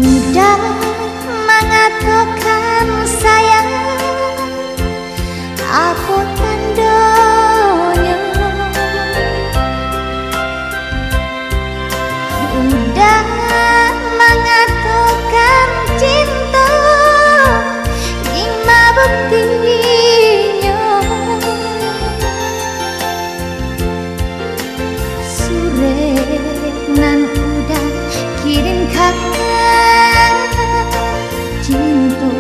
Sudah mengatakan sayang, apa tandanya? Udah mengatakan cinta, gimana buktinya? Surat nan udah kirimkan, cinta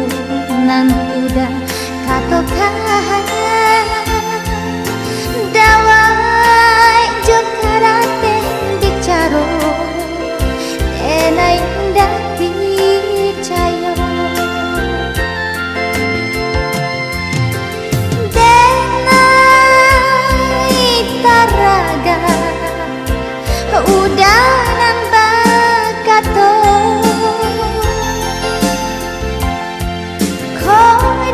nan udah katakan, dawai jokarate bicara, enai ndak percaya. Denai taraga udah nan bakato,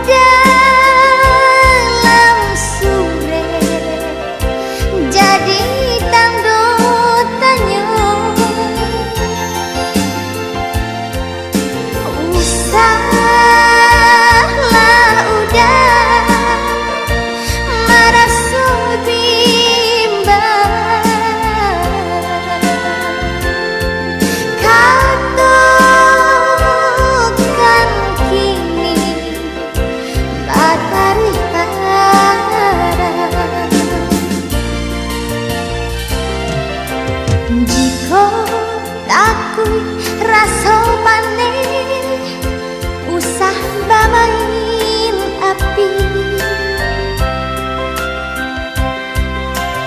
dalam surat jadi tanda tanya. Usahlah udah merasa bimbang, katakan kini batari harap. Jika takut rasa panen, usah bamain api.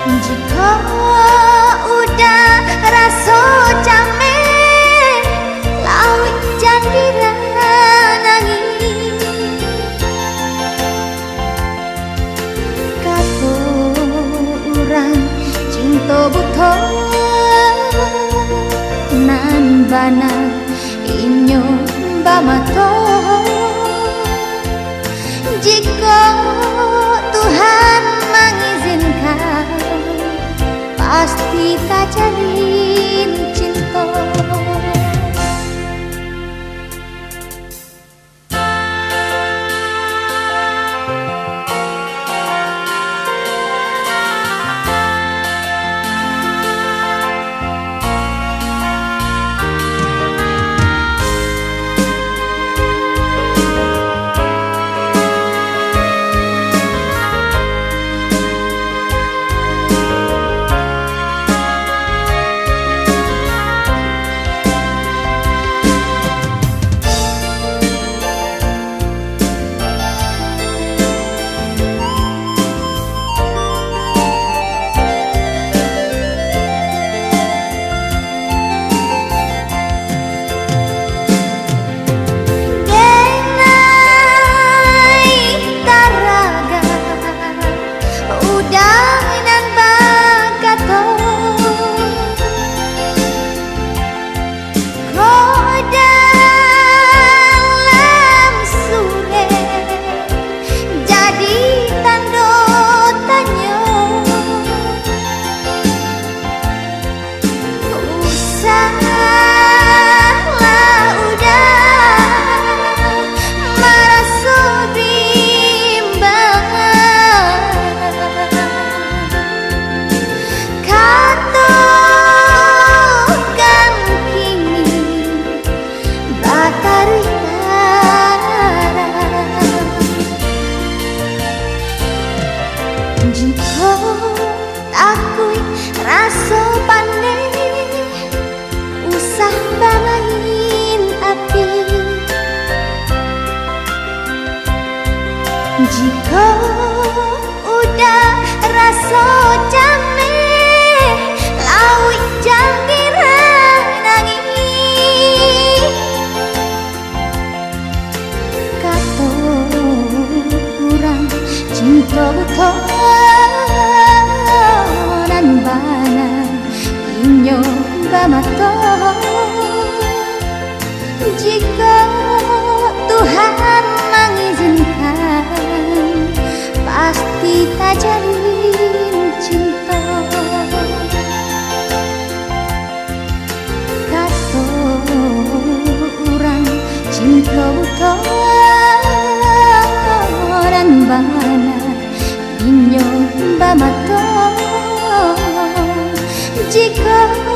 Jika udah rasa camen, lawit jandira nangis. Kata orang cinta buta nan bana inyo bamato. Jika Tuhan mengizinkan, pasti tak jalin cinta. Jika takut rasa panen, usah bamain api. Jika udah rasa camen, lawit jandira nangis. Kata orang cinta buta nan bana inyo bamato. Jika Tuhan mengizinkan, pasti tak jalin cinta. Kata 지금부터 난 바나 인형 밤았던 지금